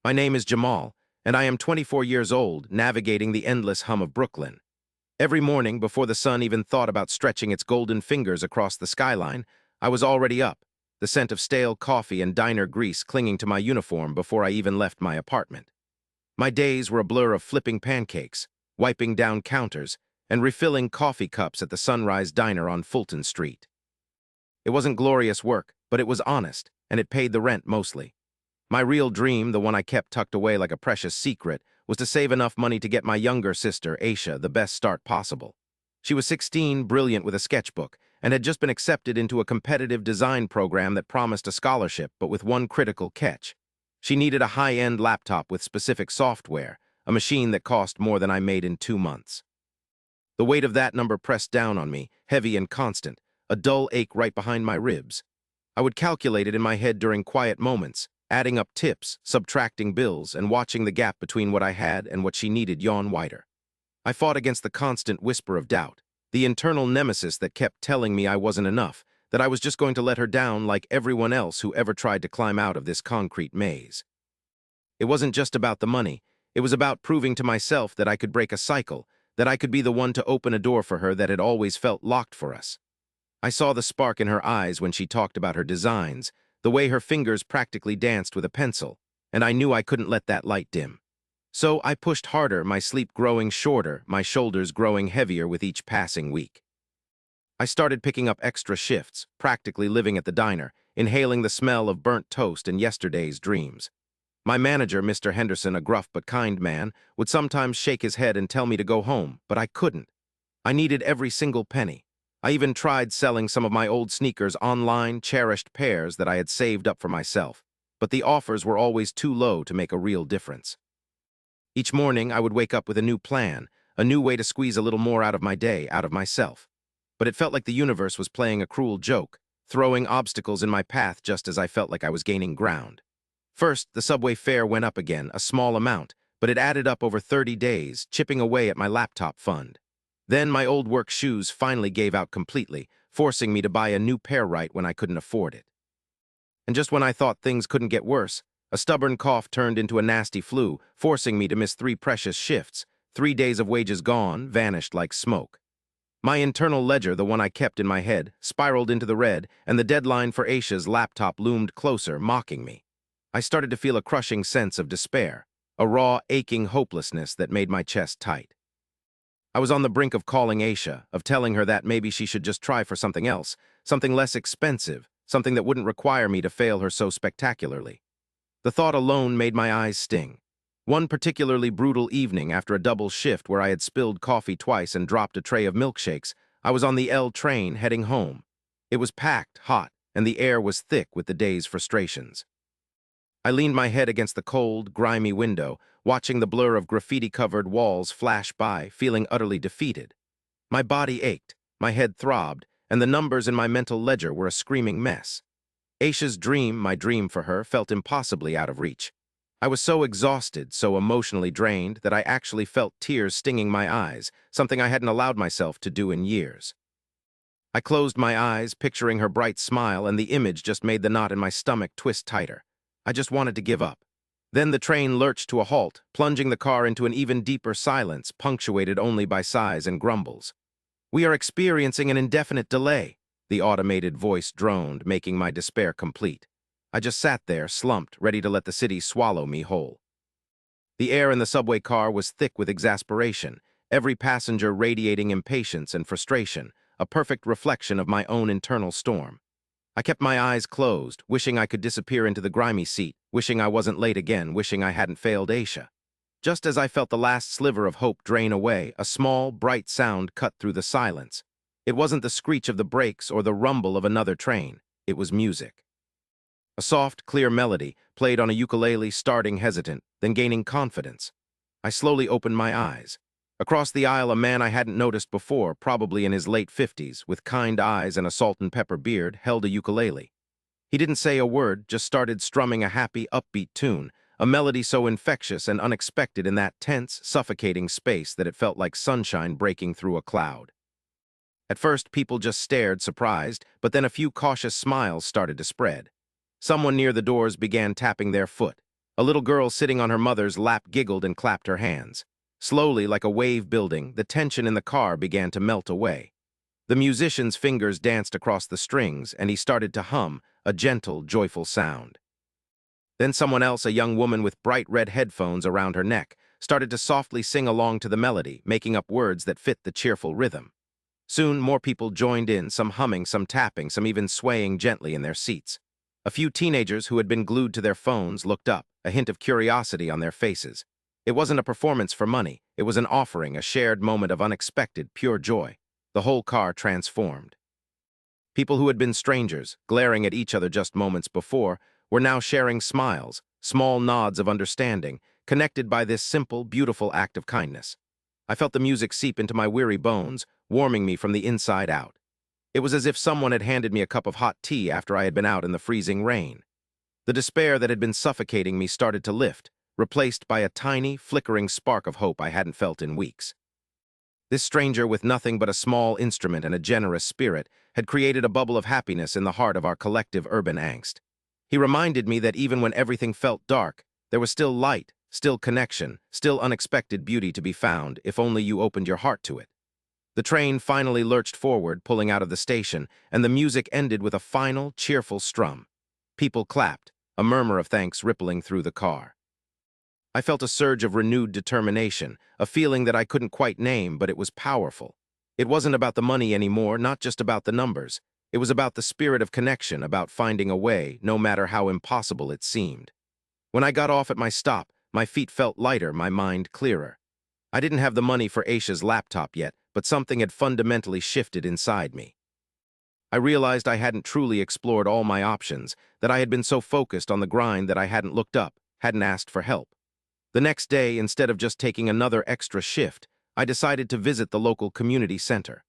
My name is Jamal, and I am 24 years old, navigating the endless hum of Brooklyn. Every morning, before the sun even thought about stretching its golden fingers across the skyline, I was already up, the scent of stale coffee and diner grease clinging to my uniform before I even left my apartment. My days were a blur of flipping pancakes, wiping down counters, and refilling coffee cups at the Sunrise Diner on Fulton Street. It wasn't glorious work, but it was honest, and it paid the rent mostly. My real dream, the one I kept tucked away like a precious secret, was to save enough money to get my younger sister, Aisha, the best start possible. She was 16, brilliant with a sketchbook, and had just been accepted into a competitive design program that promised a scholarship, but with one critical catch. She needed a high-end laptop with specific software, a machine that cost more than I made in 2 months. The weight of that number pressed down on me, heavy and constant, a dull ache right behind my ribs. I would calculate it in my head during quiet moments, adding up tips, subtracting bills, and watching the gap between what I had and what she needed yawn wider. I fought against the constant whisper of doubt, the internal nemesis that kept telling me I wasn't enough, that I was just going to let her down like everyone else who ever tried to climb out of this concrete maze. It wasn't just about the money. It was about proving to myself that I could break a cycle, that I could be the one to open a door for her that had always felt locked for us. I saw the spark in her eyes when she talked about her designs, the way her fingers practically danced with a pencil, and I knew I couldn't let that light dim. So I pushed harder, my sleep growing shorter, my shoulders growing heavier with each passing week. I started picking up extra shifts, practically living at the diner, inhaling the smell of burnt toast and yesterday's dreams. My manager, Mr. Henderson, a gruff but kind man, would sometimes shake his head and tell me to go home, but I couldn't. I needed every single penny. I even tried selling some of my old sneakers online, cherished pairs that I had saved up for myself, but the offers were always too low to make a real difference. Each morning, I would wake up with a new plan, a new way to squeeze a little more out of my day, out of myself. But it felt like the universe was playing a cruel joke, throwing obstacles in my path just as I felt like I was gaining ground. First, the subway fare went up again, a small amount, but it added up over 30 days, chipping away at my laptop fund. Then my old work shoes finally gave out completely, forcing me to buy a new pair right when I couldn't afford it. And just when I thought things couldn't get worse, a stubborn cough turned into a nasty flu, forcing me to miss 3 precious shifts. 3 days of wages gone, vanished like smoke. My internal ledger, the one I kept in my head, spiraled into the red, and the deadline for Aisha's laptop loomed closer, mocking me. I started to feel a crushing sense of despair, a raw, aching hopelessness that made my chest tight. I was on the brink of calling Aisha, of telling her that maybe she should just try for something else, something less expensive, something that wouldn't require me to fail her so spectacularly. The thought alone made my eyes sting. One particularly brutal evening after a double shift where I had spilled coffee twice and dropped a tray of milkshakes, I was on the L train heading home. It was packed, hot, and the air was thick with the day's frustrations. I leaned my head against the cold, grimy window, watching the blur of graffiti-covered walls flash by, feeling utterly defeated. My body ached, my head throbbed, and the numbers in my mental ledger were a screaming mess. Aisha's dream, my dream for her, felt impossibly out of reach. I was so exhausted, so emotionally drained, that I actually felt tears stinging my eyes, something I hadn't allowed myself to do in years. I closed my eyes, picturing her bright smile, and the image just made the knot in my stomach twist tighter. I just wanted to give up. Then the train lurched to a halt, plunging the car into an even deeper silence, punctuated only by sighs and grumbles. "We are experiencing an indefinite delay," the automated voice droned, making my despair complete. I just sat there, slumped, ready to let the city swallow me whole. The air in the subway car was thick with exasperation, every passenger radiating impatience and frustration, a perfect reflection of my own internal storm. I kept my eyes closed, wishing I could disappear into the grimy seat, wishing I wasn't late again, wishing I hadn't failed Aisha. Just as I felt the last sliver of hope drain away, a small, bright sound cut through the silence. It wasn't the screech of the brakes or the rumble of another train. It was music. A soft, clear melody, played on a ukulele, starting hesitant, then gaining confidence. I slowly opened my eyes. Across the aisle, a man I hadn't noticed before, probably in his late 50s, with kind eyes and a salt and pepper beard, held a ukulele. He didn't say a word, just started strumming a happy, upbeat tune, a melody so infectious and unexpected in that tense, suffocating space that it felt like sunshine breaking through a cloud. At first, people just stared, surprised, but then a few cautious smiles started to spread. Someone near the doors began tapping their foot. A little girl sitting on her mother's lap giggled and clapped her hands. Slowly, like a wave building, the tension in the car began to melt away. The musician's fingers danced across the strings, and he started to hum, a gentle, joyful sound. Then someone else, a young woman with bright red headphones around her neck, started to softly sing along to the melody, making up words that fit the cheerful rhythm. Soon, more people joined in, some humming, some tapping, some even swaying gently in their seats. A few teenagers who had been glued to their phones looked up, a hint of curiosity on their faces. It wasn't a performance for money. It was an offering, a shared moment of unexpected, pure joy. The whole car transformed. People who had been strangers, glaring at each other just moments before, were now sharing smiles, small nods of understanding, connected by this simple, beautiful act of kindness. I felt the music seep into my weary bones, warming me from the inside out. It was as if someone had handed me a cup of hot tea after I had been out in the freezing rain. The despair that had been suffocating me started to lift, replaced by a tiny, flickering spark of hope I hadn't felt in weeks. This stranger, with nothing but a small instrument and a generous spirit, had created a bubble of happiness in the heart of our collective urban angst. He reminded me that even when everything felt dark, there was still light, still connection, still unexpected beauty to be found if only you opened your heart to it. The train finally lurched forward, pulling out of the station, and the music ended with a final, cheerful strum. People clapped, a murmur of thanks rippling through the car. I felt a surge of renewed determination, a feeling that I couldn't quite name, but it was powerful. It wasn't about the money anymore, not just about the numbers. It was about the spirit of connection, about finding a way, no matter how impossible it seemed. When I got off at my stop, my feet felt lighter, my mind clearer. I didn't have the money for Aisha's laptop yet, but something had fundamentally shifted inside me. I realized I hadn't truly explored all my options, that I had been so focused on the grind that I hadn't looked up, hadn't asked for help. The next day, instead of just taking another extra shift, I decided to visit the local community center.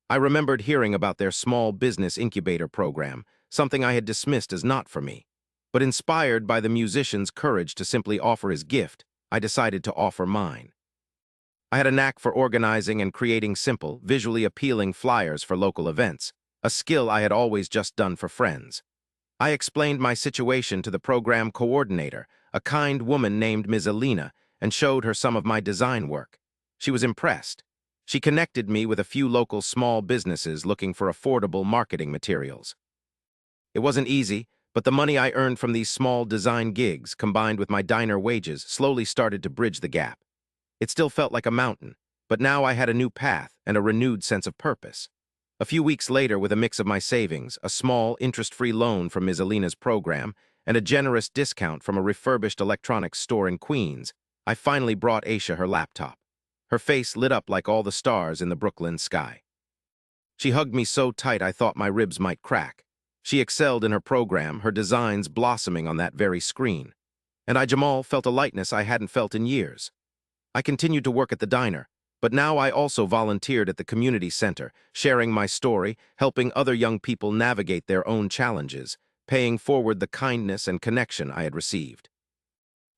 I remembered hearing about their small business incubator program, something I had dismissed as not for me. But inspired by the musician's courage to simply offer his gift, I decided to offer mine. I had a knack for organizing and creating simple, visually appealing flyers for local events, a skill I had always just done for friends. I explained my situation to the program coordinator, a kind woman named Ms. Alina, and showed her some of my design work. She was impressed. She connected me with a few local small businesses looking for affordable marketing materials. It wasn't easy, but the money I earned from these small design gigs, combined with my diner wages, slowly started to bridge the gap. It still felt like a mountain, but now I had a new path and a renewed sense of purpose. A few weeks later, with a mix of my savings, a small, interest-free loan from Ms. Alina's program, and a generous discount from a refurbished electronics store in Queens, I finally brought Aisha her laptop. Her face lit up like all the stars in the Brooklyn sky. She hugged me so tight I thought my ribs might crack. She excelled in her program, her designs blossoming on that very screen. And I, Jamal, felt a lightness I hadn't felt in years. I continued to work at the diner, but now I also volunteered at the community center, sharing my story, helping other young people navigate their own challenges, paying forward the kindness and connection I had received.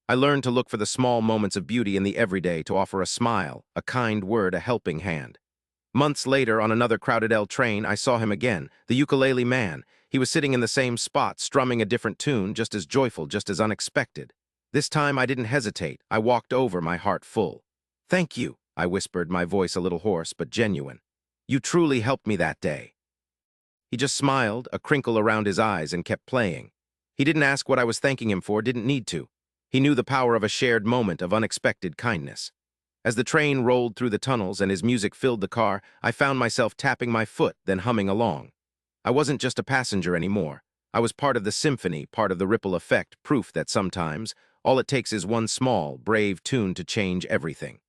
I learned to look for the small moments of beauty in the everyday, to offer a smile, a kind word, a helping hand. Months later, on another crowded L train, I saw him again, the ukulele man. He was sitting in the same spot, strumming a different tune, just as joyful, just as unexpected. This time I didn't hesitate. I walked over, my heart full. "Thank you," I whispered, my voice a little hoarse but genuine. "You truly helped me that day." He just smiled, a crinkle around his eyes, and kept playing. He didn't ask what I was thanking him for, didn't need to. He knew the power of a shared moment of unexpected kindness. As the train rolled through the tunnels and his music filled the car, I found myself tapping my foot, then humming along. I wasn't just a passenger anymore. I was part of the symphony, part of the ripple effect, proof that sometimes all it takes is one small, brave tune to change everything.